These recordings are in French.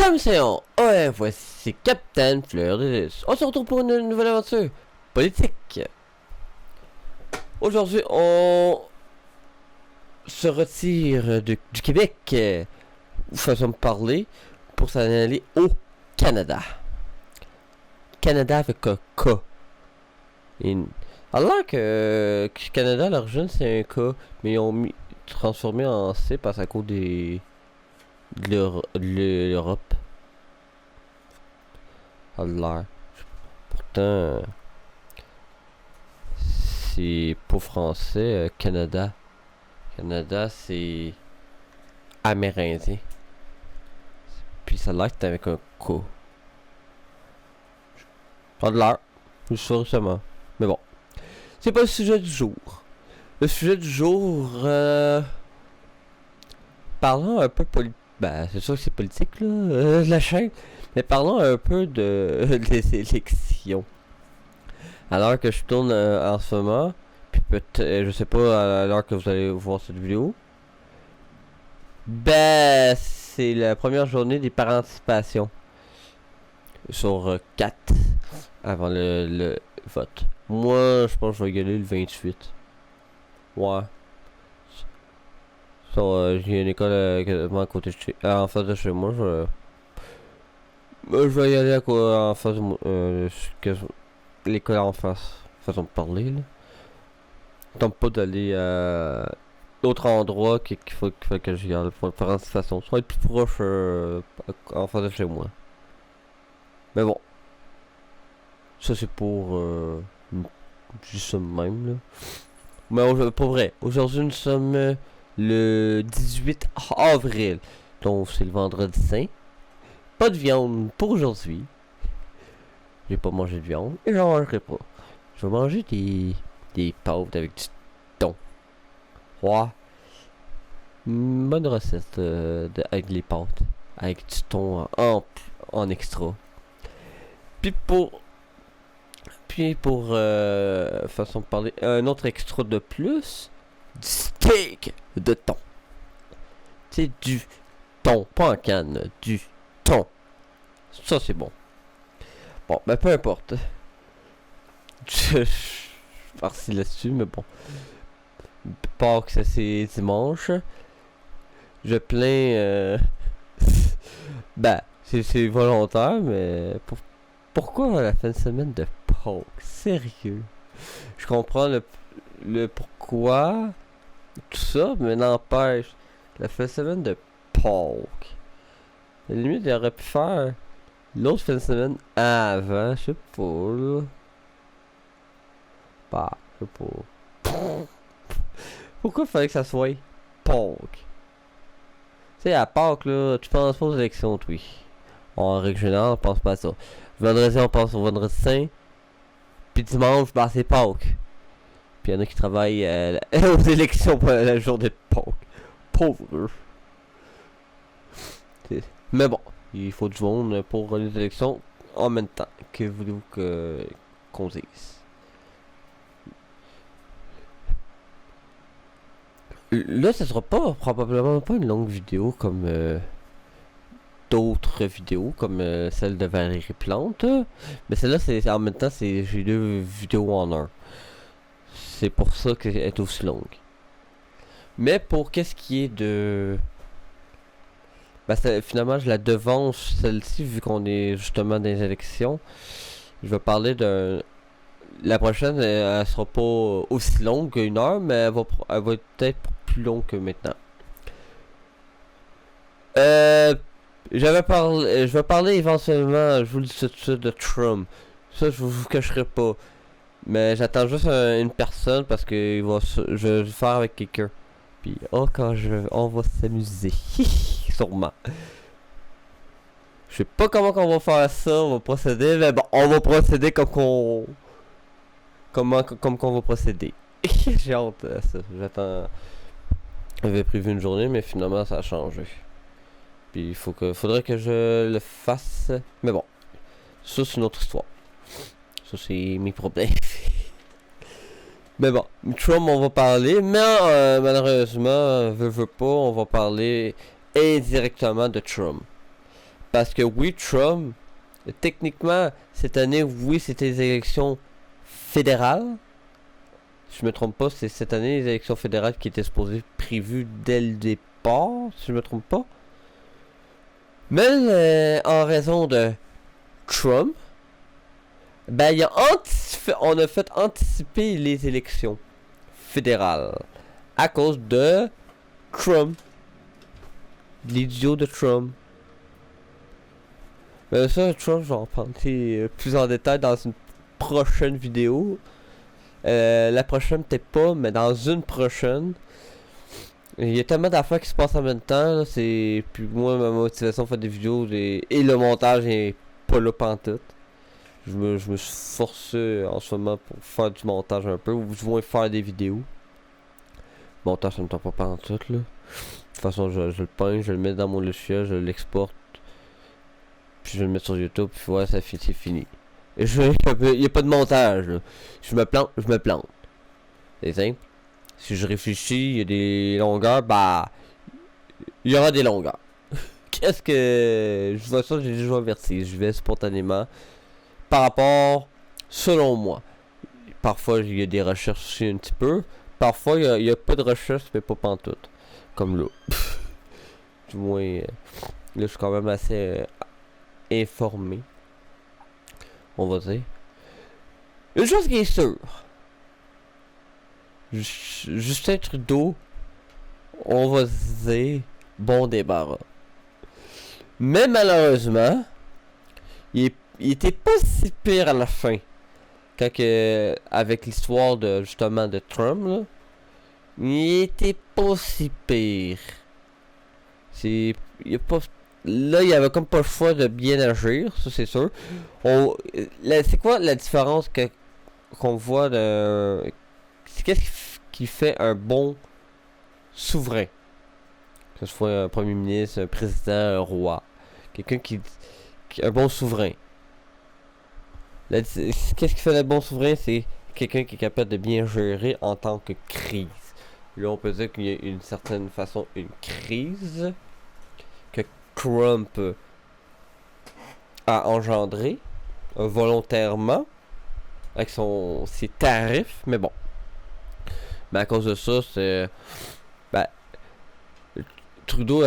Salut Océan, ouais, voici Captain Fleur de Lys. On se retrouve pour une nouvelle aventure politique. Aujourd'hui, on se retire du Québec, façon de parler, pour s'en aller au Canada. Canada avec un K. Alors que Canada, à l'origine, c'est un K, mais ils ont transformé en C parce à cause de l'Europe. Alors, pourtant, c'est pas français, Canada. Canada, c'est amérindien. Puis ça a l'air que avec un K. Pas de l'air. Je suis sûr seulement. Mais bon. C'est pas le sujet du jour. Le sujet du jour, parlons un peu politique. Ben, c'est sûr que c'est politique, là, la chaîne. Mais parlons un peu des élections. Alors que je tourne en ce moment, puis peut-être, je sais pas à l'heure que vous allez voir cette vidéo. Ben, c'est la première journée des participations. Sur 4 avant le vote. Moi, je pense que je vais y aller le 28. Ouais. J'ai une école quasiment à côté de en face de chez moi. Je vais y aller en face de l'école en face. Façon de parler, là. Tente pas d'aller à d'autres endroits qu'il faut que j'y aille pour faire de toute façon. Ça va être plus proche en face de chez moi. Mais bon. Ça c'est pour juste ça même, là. Mais pour vrai, aujourd'hui nous sommes le 18 avril. Donc c'est le vendredi saint. Pas de viande pour aujourd'hui. J'ai pas mangé de viande et j'en mangerai pas. Je vais manger des pâtes avec du thon. Ouais. Bonne recette avec les pâtes. Avec du thon en extra. Puis pour façon de parler, un autre extra de plus. Du steak de thon. C'est du thon, pas en canne, du thon. Ça c'est bon. Bon, ben peu importe. Je farcis là-dessus, mais bon. Pâques, ça c'est dimanche. Je plains. Ben, c'est volontaire, mais pourquoi la fin de semaine de Pâques? Sérieux? Je comprends le pourquoi, tout ça, mais n'empêche, la fin de semaine de Pâques. À la limite, il aurait pu faire l'autre fin de semaine avant, je sais pas, là. Bah, je sais pas. Pourquoi il fallait que ça soit Pâques? Tu sais, à Pâques, là, tu penses pas aux élections, oui. En règle générale, on pense pas à ça. Vendredi, on pense au vendredi saint. Puis dimanche, bah, c'est Pâques. Puis il y en a qui travaillent aux élections pour la journée de Pâques. Pauvres. Mais bon, il faut du monde pour les élections en même temps. Que voulez-vous qu'on dise? Là, ce sera probablement pas une longue vidéo comme d'autres vidéos, comme celle de Valérie Plante. Mais celle-là, c'est en même temps, j'ai deux vidéos en un. C'est pour ça qu'elle est aussi longue. Mais pour qu'est-ce qui est de... Ben, finalement, je la devance, celle-ci, vu qu'on est justement dans les élections. Je vais parler d'un... La prochaine, elle sera pas aussi longue qu'une heure, mais elle va être peut-être plus longue que maintenant. Je vais parler éventuellement, je vous le dis tout de suite, de Trump. Ça, je vous cacherai pas. Mais j'attends juste une personne parce que je vais le faire avec quelqu'un. Puis, on va s'amuser. Sûrement. Je sais pas comment qu'on va faire ça, on va procéder, mais bon, on va procéder comme qu'on va procéder. J'ai hâte à ça. J'attends. J'avais prévu une journée, mais finalement ça a changé. Puis faudrait que je le fasse. Mais bon, ça c'est une autre histoire. Ça c'est mes problèmes. Mais bon, Trump on va parler, mais malheureusement, veut pas, on va parler indirectement de Trump. Parce que oui, Trump, techniquement, cette année, oui, c'était les élections fédérales. Si je me trompe pas, c'est cette année les élections fédérales qui étaient supposées prévues dès le départ, si je me trompe pas. Mais en raison de Trump, ben on a fait anticiper les élections fédérales à cause de Trump, l'idiot de Trump. Mais ça, Trump, je vais en parler plus en détail dans une prochaine vidéo. La prochaine peut-être pas, mais dans une prochaine. Il y a tellement d'affaires qui se passent en même temps, là, c'est. Puis moi, ma motivation de faire des vidéos et le montage est pas là pantoute. Je me suis forcé en ce moment pour faire du montage un peu, ou du moins faire des vidéos. Montage, ça me tente pas pantoute, là. De toute façon, je le peins, je le mets dans mon logiciel, je l'exporte. Puis je vais le mettre sur YouTube, puis voilà, c'est fini. Et il n'y a pas de montage, là. Je me plante, je me plante. C'est simple. Si je réfléchis, il y a des longueurs, bah. Il y aura des longueurs. Qu'est-ce que. Je vois ça, j'ai déjà averti. Je vais spontanément. Par rapport. Selon moi. Parfois, il y a des recherches aussi un petit peu. Parfois, il y a pas de recherche, mais pas pantoute. Comme là. Du moins. Là, je suis quand même assez informé. On va dire. Une chose qui est sûre. Justin Trudeau, on va dire, bon débarras. Mais malheureusement, il était pas si pire à la fin. Quand que, avec l'histoire de justement de Trump, là, il était pas si pire. C'est, là, il y avait comme pas le choix de bien agir, ça c'est sûr. C'est quoi la différence qu'on voit de qu'est-ce qui fait un bon souverain? Que ce soit un premier ministre, un président, un roi. Quelqu'un qui un bon souverain. Qu'est-ce qui fait un bon souverain? C'est quelqu'un qui est capable de bien gérer en tant que crise. Là, on peut dire qu'il y a une certaine façon une crise que Trump a engendré volontairement avec ses tarifs, mais bon. Mais à cause de ça, c'est. Ben. Trudeau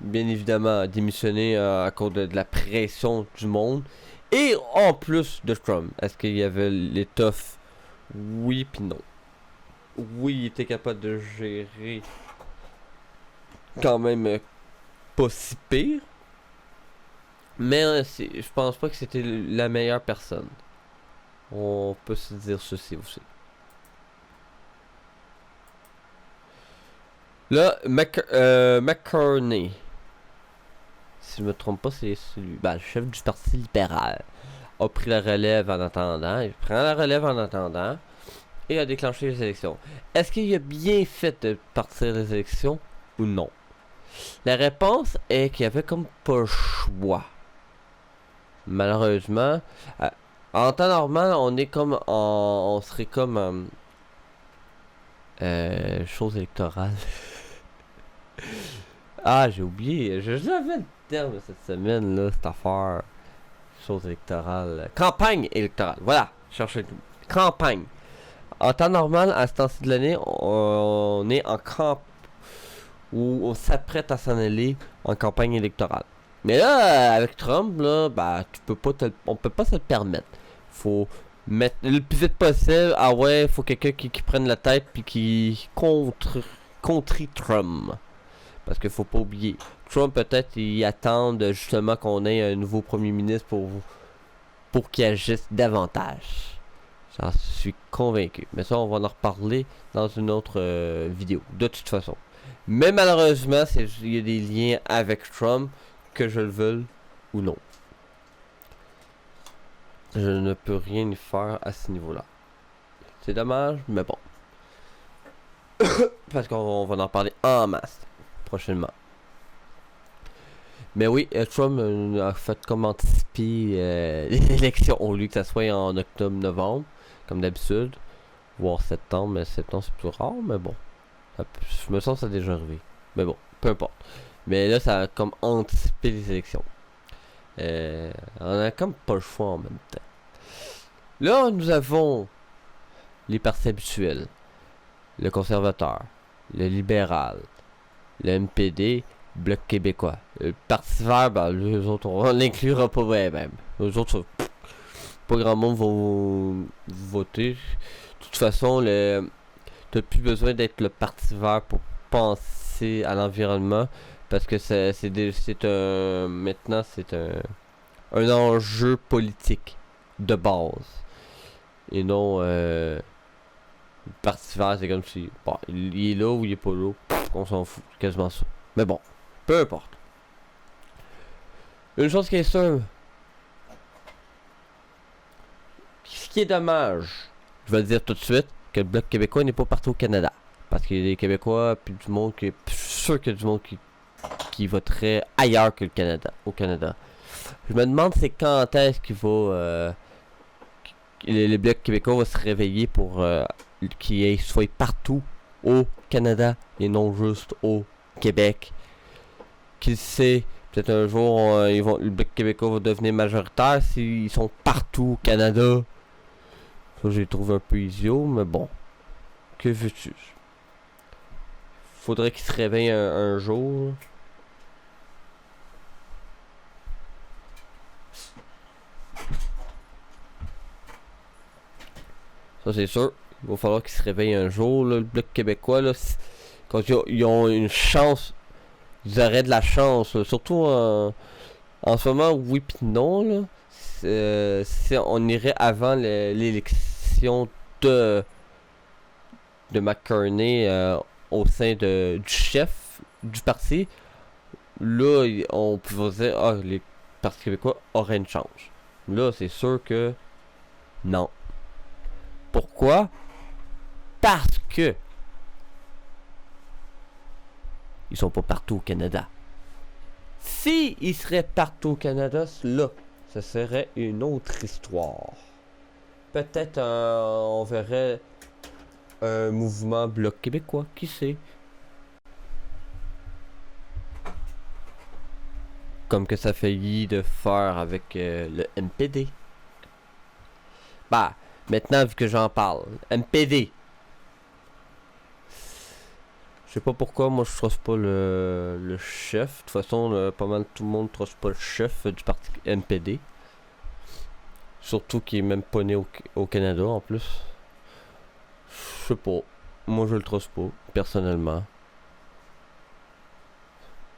bien évidemment démissionné à cause de la pression du monde. Et en plus de Trump. Est-ce qu'il y avait l'étoffe? Oui puis non. Oui, il était capable de gérer quand même pas si pire. Mais je pense pas que c'était la meilleure personne. On peut se dire ceci aussi. Là, McCartney. Si je me trompe pas, c'est celui. Ben, le chef du Parti libéral. A pris la relève en attendant. Il prend la relève en attendant. Et a déclenché les élections. Est-ce qu'il a bien fait de partir des élections ou non? La réponse est qu'il y avait comme pas le choix. Malheureusement. En temps normal, on est comme on serait comme chose électorale. Ah, j'ai oublié. J'avais le terme cette semaine là, cette affaire. Chose électorale. Campagne électorale. Voilà. Cherchez tout. Campagne. En temps normal, à ce temps-ci de l'année, on est en où on s'apprête à s'en aller en campagne électorale. Mais là, avec Trump, là, bah, on peut pas se le permettre. Faut mettre le plus vite possible. Ah ouais, faut quelqu'un qui prenne la tête puis qui contrie Trump. Parce qu'il faut pas oublier. Trump, peut-être, il attend justement qu'on ait un nouveau premier ministre pour qu'il agisse davantage. J'en suis convaincu. Mais ça, on va en reparler dans une autre vidéo. De toute façon. Mais malheureusement, il y a des liens avec Trump, que je le veuille ou non. Je ne peux rien y faire à ce niveau-là. C'est dommage, mais bon. Parce qu'on va en parler en masse prochainement. Mais oui, Trump a fait comme anticiper les élections au lieu que ça soit en octobre-novembre, comme d'habitude, voire septembre, mais septembre c'est plus rare, mais bon. Je me sens que ça a déjà arrivé. Mais bon, peu importe. Mais là, ça a comme anticipé les élections. On a comme pas le choix en même temps. Là, nous avons les partis habituels. Le conservateur, le libéral, le MPD, Bloc québécois. Le Parti vert, ben, les autres, on l'inclura pas même. Les autres, pas grand monde vont voter. De toute façon, t'as plus besoin d'être le Parti vert pour penser à l'environnement. Parce que maintenant, c'est un enjeu politique de base. Et non, le Parti vert, c'est comme si, bon, il est là ou il est pas là. On s'en fout, quasiment ça. Mais bon, peu importe. Une chose qui est sûre, ce qui est dommage, je vais le dire tout de suite, que le Bloc québécois n'est pas partout au Canada. Parce qu'il y a des Québécois, puis du monde qui est sûr qu'il y a du monde qui voterait ailleurs que au Canada. Je me demande c'est quand est-ce qu'il va le Bloc québécois va se réveiller pour qu'il soit partout au Canada et non juste au Québec. Qui sait, peut-être un jour le Bloc québécois va devenir majoritaire s'ils sont partout au Canada. Ça j'ai trouvé un peu idiot, mais bon. Que veux-tu? Faudrait qu'il se réveille un jour. Ça c'est sûr. Il va falloir qu'ils se réveillent un jour, là, le Bloc québécois. Là, quand ils ont une chance, ils auraient de la chance. Là, surtout en ce moment, oui pis non. Là, si on irait avant l'élection de McCartney au sein du chef du parti, là, on pouvait dire ah, les partis québécois auraient une chance. Là, c'est sûr que non. Pourquoi? Parce que ils sont pas partout au Canada. Si ils seraient partout au Canada, là, ce serait une autre histoire. Peut-être on verrait un mouvement Bloc québécois, qui sait? Comme que ça faillit de faire avec le MPD. Bah, maintenant vu que j'en parle, MPD. Je sais pas pourquoi, moi je trosse pas le chef. De toute façon, pas mal tout le monde trosse pas le chef du parti MPD. Surtout qu'il est même pas né au Canada en plus. Je sais pas. Moi je le trosse pas, personnellement.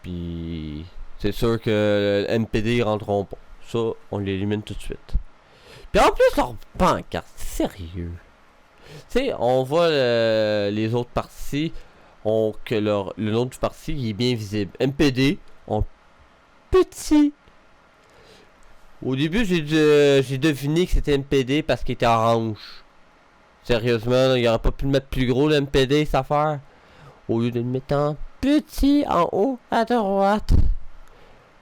Puis c'est sûr que le MPD ils rentreront pas. Ça, on l'élimine tout de suite. Puis en plus, leur pancarte, sérieux. Tu sais, on voit les autres partis que le nom du parti il est bien visible. MPD en petit. Au début, j'ai deviné que c'était MPD parce qu'il était orange. Sérieusement, il aurait pas pu le mettre plus gros le MPD, cette affaire. Au lieu de le mettre en petit en haut à droite.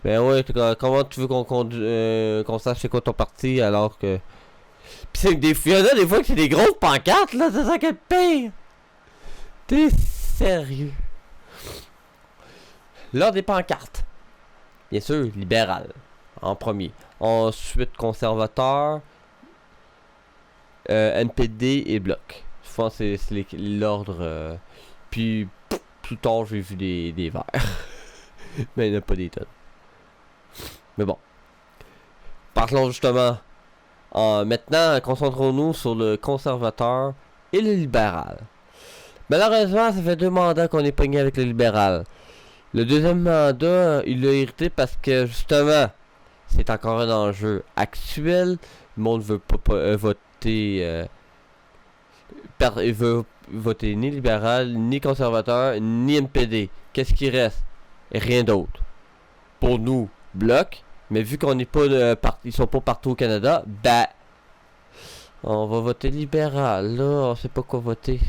Ben ouais, comment tu veux qu'on sache c'est quoi ton parti alors que. Pis c'est que il y en a des fois que c'est des grosses pancartes là, c'est ça qui est pire. T'es sérieux? L'ordre des pancartes. Bien sûr, libéral. En premier. Ensuite, conservateur. NPD et Bloc. Je pense que c'est l'ordre. Puis, plus tard, j'ai vu des verts. Mais il n'y en a pas des tonnes. Mais bon. Parlons justement. Maintenant, concentrons-nous sur le conservateur et le libéral. Malheureusement, ça fait 2 mandats qu'on est pogné avec le libéral. Le deuxième mandat, il l'a hérité parce que, justement, c'est encore un enjeu actuel. Le monde veut pas voter... il veut voter ni libéral, ni conservateur, ni MPD. Qu'est-ce qui reste? Rien d'autre. Pour nous, Bloc. Mais vu qu'on n'est pas ils sont pas partout au Canada, ben... On va voter libéral, là. On sait pas quoi voter.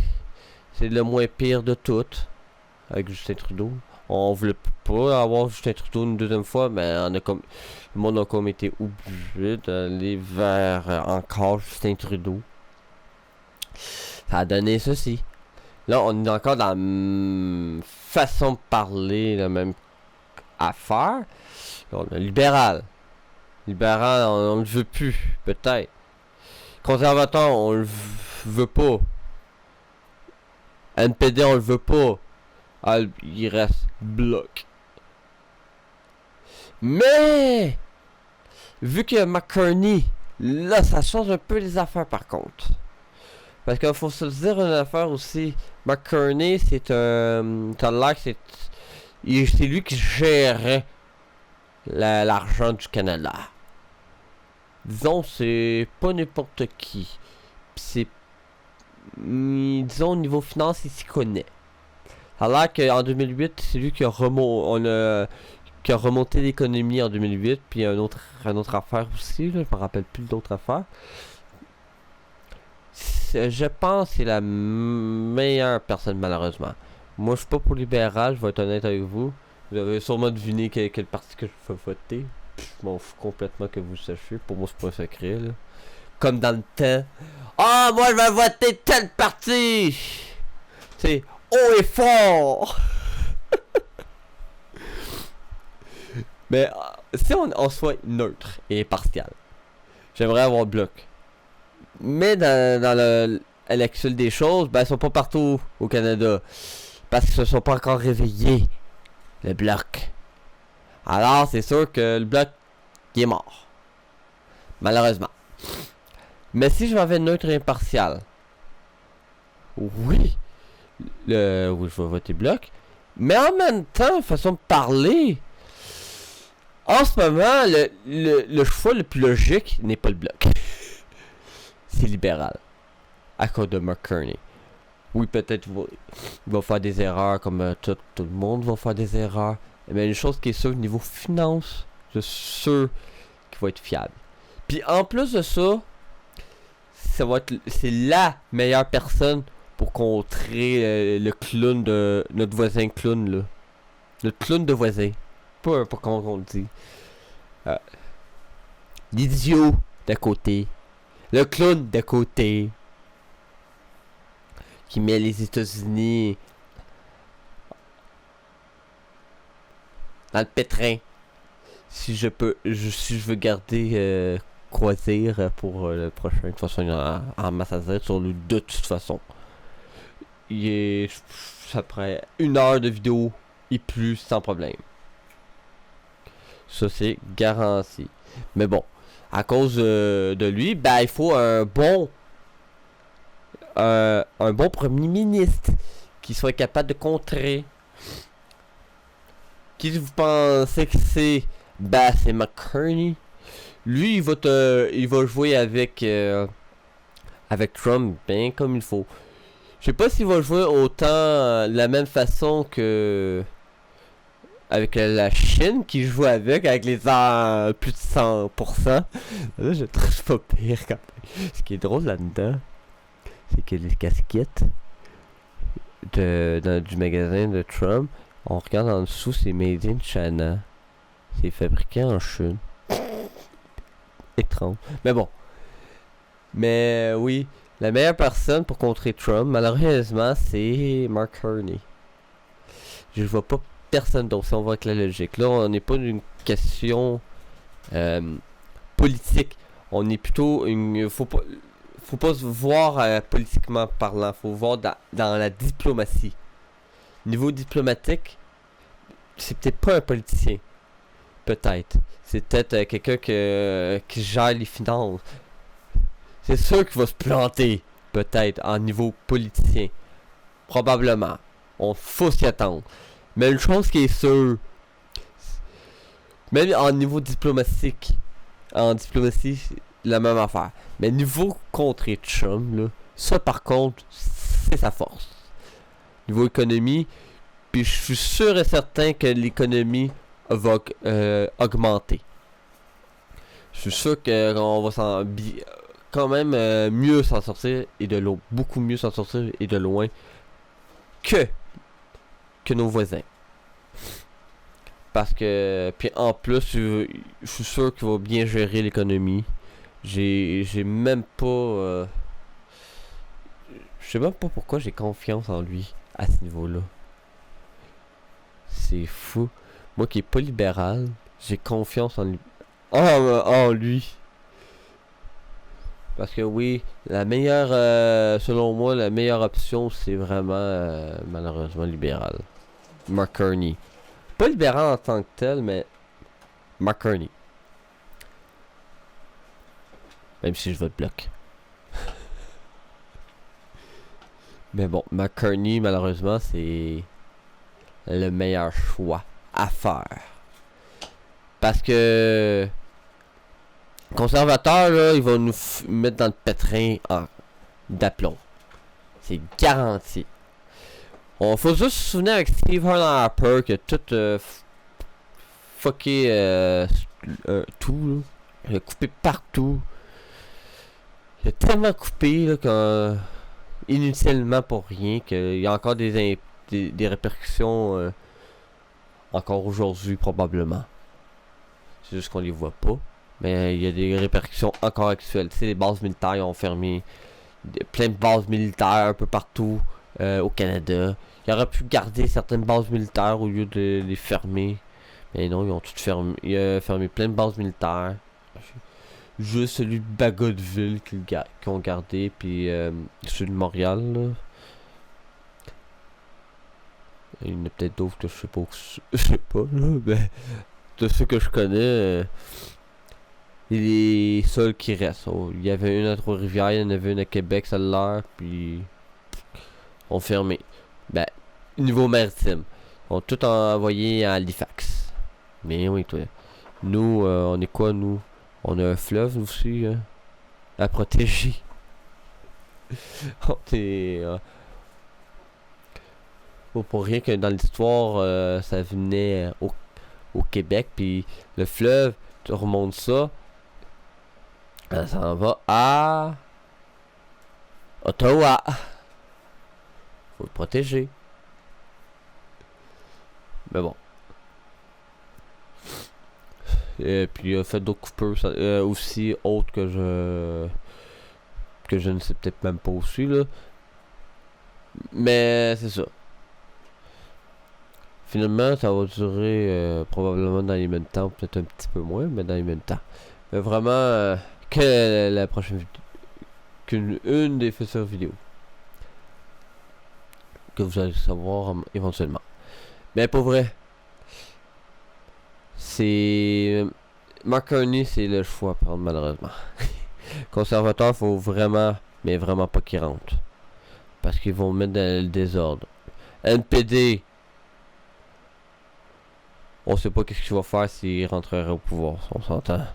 C'est le moins pire de tout. Avec Justin Trudeau. On voulait pas avoir Justin Trudeau une deuxième fois, mais le monde a comme été obligé d'aller vers encore Justin Trudeau. Ça a donné ceci. Là, on est encore dans la même façon de parler, la même à faire. On a libéral. Libéral, on ne le veut plus, peut-être. Conservateur, on le veut pas. NPD, on le veut pas. Ah, il reste bloc. Mais, vu que McCartney, là, ça change un peu les affaires par contre. Parce qu'il faut se dire une affaire aussi. McCartney, c'est un. T'as l'air que c'est lui qui gérait l'argent du Canada. Disons, c'est pas n'importe qui. Pis c'est. Disons, au niveau finance, il s'y connaît. Ça a l'air qu'en 2008, c'est lui qui a remonté l'économie en 2008. Puis une autre affaire aussi, là, je me rappelle plus d'autres affaires. Je pense que c'est la meilleure personne, malheureusement. Moi, je suis pas pour libéral, je vais être honnête avec vous. Vous avez sûrement deviné quel parti que je vais voter. Je m'en fous complètement que vous sachiez. Pour moi, c'est pas un secret, là. Comme dans le temps. Ah, moi, je vais voter tel parti! C'est haut et fort! Mais si on soit neutre et impartial, j'aimerais avoir bloc. Mais dans l'actuel des choses, ben, ils sont pas partout au Canada. Parce qu'ils se sont pas encore réveillés. Le bloc. Alors, c'est sûr que le bloc, il est mort. Malheureusement. Mais si je m'avais neutre et impartial, oui, oui, je vais voter bloc. Mais en même temps, façon de parler, en ce moment, le choix le plus logique n'est pas le bloc. C'est libéral. À cause de McCartney. Oui, peut-être il va faire des erreurs comme tout le monde va faire des erreurs. Mais une chose qui est sûre, au niveau finance, je suis sûr qu'il va être fiable. Puis en plus de ça, c'est la meilleure personne pour contrer le clown de notre voisin clown là. Le clown de voisin. Pas comment on le dit. L'idiot d'à côté. Le clown d'à côté. Qui met les États-Unis dans le pétrin. Si je veux garder Croisir pour le prochain. De toute façon, il y en a en masse à dire sur lui de toute façon. Ça prend 1 heure de vidéo et plus sans problème. Ça, c'est garanti. Mais bon, à cause de lui, ben, il faut un bon premier ministre qui soit capable de contrer. Qui vous pensez que c'est? Ben, c'est McCartney. Lui, il va jouer avec Trump bien comme il faut. Je sais pas s'il va jouer autant de la même façon que avec la Chine qui joue avec les plus de 100%. Là, je trouve pas pire quand même. Ce qui est drôle là-dedans, c'est que les casquettes du magasin de Trump, on regarde en dessous, c'est Made in China. C'est fabriqué en Chine. Étrange. Mais bon. Mais oui, la meilleure personne pour contrer Trump, malheureusement, c'est McCartney. Je vois pas personne d'autre si on va avec la logique. Là, on n'est pas d'une question politique. On est plutôt une. Faut pas se voir politiquement parlant. Faut voir dans la diplomatie. Niveau diplomatique, c'est peut-être pas un politicien. Peut-être. C'est peut-être quelqu'un qui gère les finances. C'est sûr qu'il va se planter. Peut-être en niveau politicien. Probablement. On faut s'y attendre. Mais une chose qui est sûre, même en niveau diplomatique, en diplomatie, c'est la même affaire. Mais niveau contrer Trump, là, ça par contre, c'est sa force. Niveau économie, puis je suis sûr et certain que l'économie va augmenter. Je suis sûr qu'on va quand même mieux s'en sortir et de l'eau, beaucoup mieux s'en sortir et de loin que nos voisins. Parce que, puis en plus, je suis sûr qu'il va bien gérer l'économie. J'ai même pas. Je sais même pas pourquoi j'ai confiance en lui à ce niveau-là. C'est fou. Moi qui est pas libéral, j'ai confiance en lui. Parce que oui, la meilleure, selon moi, la meilleure option, c'est vraiment, malheureusement, libéral. Mark Carney. Pas libéral en tant que tel, mais Mark Carney. Même si je vote bloc. Mais bon, Mark Carney, malheureusement, c'est le meilleur choix à faire. Parce que conservateur, là, il va nous mettre dans le pétrin d'aplomb. C'est garanti. On faut juste se souvenir avec Steve Harper qui a tout fucké tout. Là. Il a coupé partout. Il a tellement coupé là, inutilement pour rien qu'il y a encore des répercussions encore aujourd'hui probablement. C'est juste qu'on les voit pas. Mais il y a des répercussions encore actuelles. Tu sais, les bases militaires ils ont fermé plein de bases militaires un peu partout au Canada. Il aurait pu garder certaines bases militaires au lieu de les fermer. Mais non, ils ont toutes fermé. Il a fermé plein de bases militaires. Juste celui de Bagotville qu'ils ont gardé. Puis celui de Montréal. Là. Il y en a peut-être d'autres que je sais pas. Je sais pas, là. Mais de ceux que je connais. Les seuls qui restent. Oh, il y avait une à Trois-Rivières, il y en avait une à Québec, celle-là, puis on fermé. Ben, niveau maritime. On a tout envoyé à Halifax. Mais oui, toi. Nous, on est quoi, nous? On a un fleuve, nous aussi, hein, à protéger. On est... pour rien que dans l'histoire, ça venait au Québec, puis le fleuve, tu remontes ça, ça s'en va à Ottawa. Faut le protéger. Mais bon. Et puis il a fait d'autres coupures aussi autres que je ne sais peut-être même pas aussi là. Mais c'est ça. Finalement, ça va durer probablement dans les mêmes temps, peut-être un petit peu moins, mais dans les mêmes temps. Mais vraiment, que la prochaine vidéo, qu'une des futures vidéos que vous allez savoir éventuellement. Mais pour vrai, c'est Mark Carney, c'est le choix à prendre malheureusement. Conservateur, faut vraiment, mais vraiment pas qu'il rentre, parce qu'ils vont mettre dans le désordre. NPD, on sait pas qu'est-ce qu'il va faire s'il rentrerait au pouvoir, on s'entend.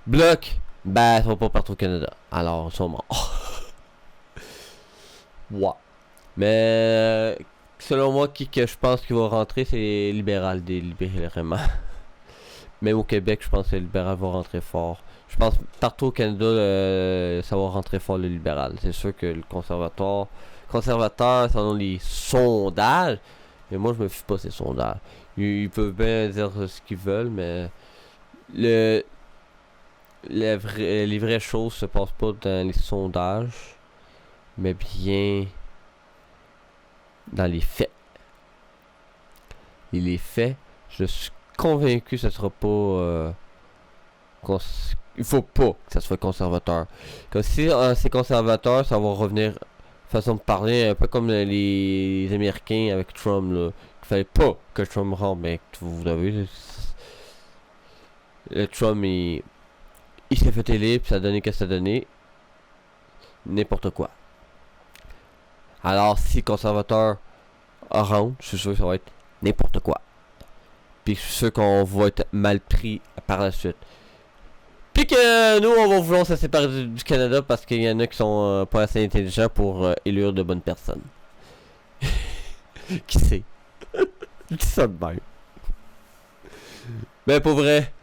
Bloc, bah ça va pas partout au Canada, alors ils sont morts. Ouais. Mais selon moi, qui que je pense qu'il va rentrer, c'est libéral, délibérément. Même au Québec, je pense que le libéral va rentrer fort. Je pense partout au Canada, ça va rentrer fort le libéral. C'est sûr que le conservateur, selon les sondages, mais moi je me fie pas ces sondages. Ils peuvent bien dire ce qu'ils veulent, mais les vraies choses se passent pas dans les sondages, mais bien dans les faits. Et les faits, je suis convaincu que ce sera pas il faut pas que ça soit conservateur. Comme si c'est conservateur, ça va revenir façon de parler un peu comme les Américains avec Trump là. Il fallait pas que Trump rentre, mais vous avez le Trump il s'est fait élire puis ça a donné qu'est-ce que ça a donné. N'importe quoi. Alors si conservateur rentre, je suis sûr que ça va être n'importe quoi. Puis je suis sûr qu'on va être mal pris par la suite. Puis que nous, on va vouloir se séparer du Canada parce qu'il y en a qui sont pas assez intelligents pour élire de bonnes personnes. Qui sait? Je dis ça de même. Mais pour vrai,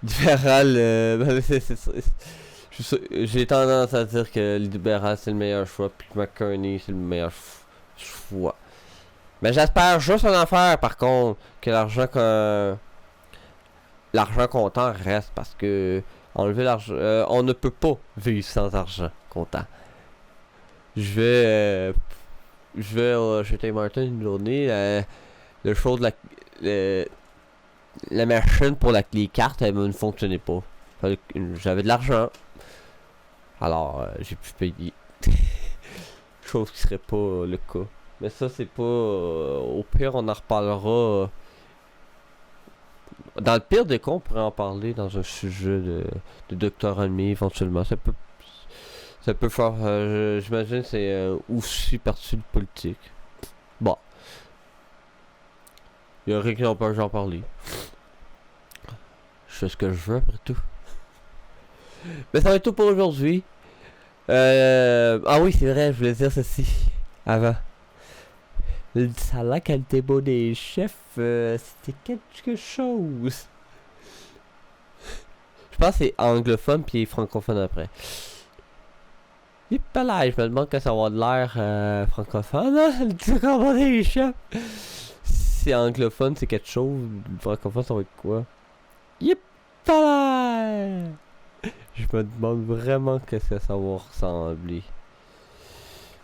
libéral, j'ai tendance à dire que le libéral c'est le meilleur choix, puis McCartney c'est le meilleur choix. Mais j'espère juste en affaire, par contre, que l'argent comptant reste, parce que enlever l'argent, on ne peut pas vivre sans argent comptant. Je vais chez Tim Martin une journée, le show de la machine pour les cartes, elle ne fonctionnait pas. J'avais de l'argent. Alors, j'ai pu payer. Chose qui serait pas le cas. Mais ça, c'est pas... au pire, on en reparlera. Dans le pire des cas, on pourrait en parler dans un sujet de Dr. Enemy éventuellement. Ça peut faire... j'imagine c'est aussi partie de politique. Bon. Il y a rien qui n'empêche d'en parler. Je fais ce que je veux après tout. Mais ça va être tout pour aujourd'hui. Ah oui, c'est vrai, je voulais dire ceci avant. Ça a l'air qu'elle était beau des chefs, c'était quelque chose. Je pense que c'est anglophone puis francophone après. Et pas là, je me demande que ça va de l'air francophone, hein? Elle dit comment des chefs. Si c'est anglophone, c'est quelque chose. Francophone, ça va être quoi? Yep, pas là. Je me demande vraiment qu'est-ce que ça va ressembler.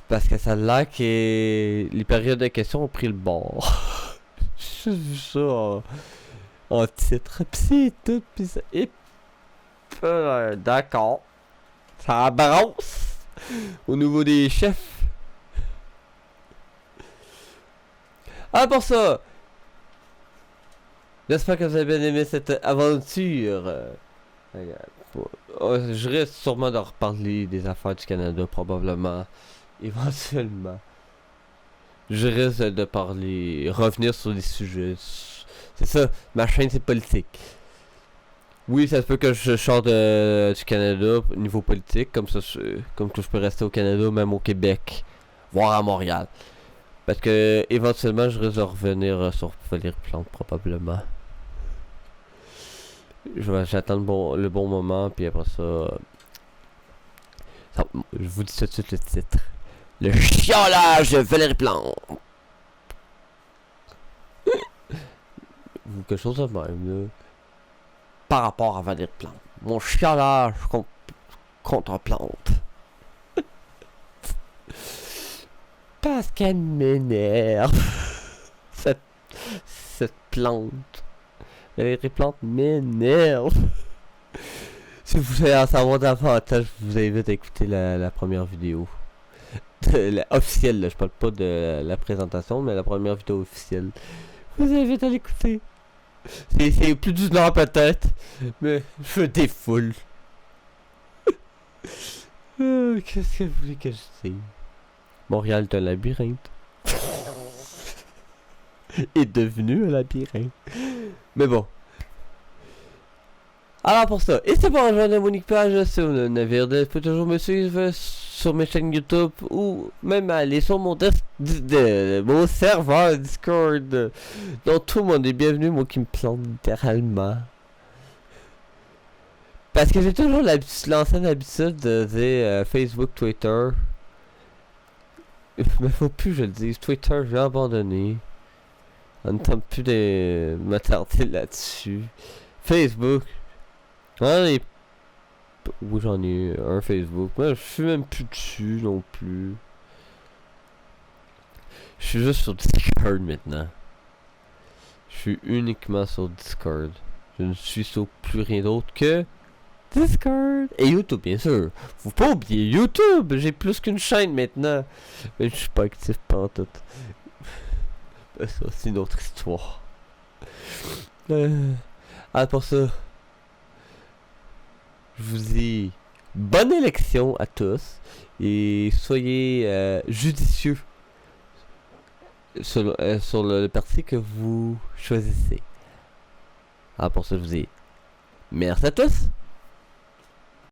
Parce que ça a l'air que les périodes de questions ont pris le bord. J'ai vu ça en titre. Pis c'est tout. Pis ça. Et d'accord. Ça brosse au niveau des chefs. Ah, pour ça. J'espère que vous avez bien aimé cette aventure. Je risque sûrement de reparler des affaires du Canada, probablement. Éventuellement. Je risque de parler, revenir sur des sujets. C'est ça, ma chaîne c'est politique. Oui, ça se peut que je sorte du Canada au niveau politique, comme ça, comme que je peux rester au Canada, même au Québec, voire à Montréal. Parce que éventuellement, je risque de revenir sur Valérie Plante, probablement. J'attends le bon moment, puis après ça, je vous dis tout de suite le titre. Le chiolage de Valérie Plante. Ou quelque chose de même, là. Par rapport à Valérie Plante. Mon chiolage contre Plante. Parce qu'elle m'énerve. cette plante. Valérie Plante m'énerve. Si vous voulez en savoir davantage, je vous invite à écouter la première vidéo. Officielle, là. Je parle pas de la présentation, mais la première vidéo officielle. Je vous invite à l'écouter. C'est plus d'une heure peut-être, mais je me défoule. Qu'est-ce que vous voulez que je dise? Montréal est un labyrinthe. Est devenu un labyrinthe. Mais bon. Alors pour ça, et c'est pour rejoindre Monique Page sur le navire de, peut toujours me suivre sur mes chaînes YouTube ou même aller sur mon mon serveur Discord. Donc tout le monde est bienvenu, moi qui me plante littéralement. Parce que j'ai toujours l'ancienne habitude de dire Facebook, Twitter. Mais faut plus que je le dise, Twitter j'ai abandonné. On ne tente plus de m'attarder là-dessus. Facebook. Oui, j'en ai un Facebook, mais je suis même plus dessus non plus. Je suis juste sur Discord maintenant. Je suis uniquement sur Discord. Je ne suis sur plus rien d'autre que Discord. Et YouTube, bien sûr. Faut pas oublier YouTube. J'ai plus qu'une chaîne maintenant. Mais je suis pas actif pantoute. Ça, c'est une autre histoire. Ah, pour ça. Je vous dis bonne élection à tous et soyez judicieux sur le parti que vous choisissez. Ah, pour ça, je vous dis merci à tous.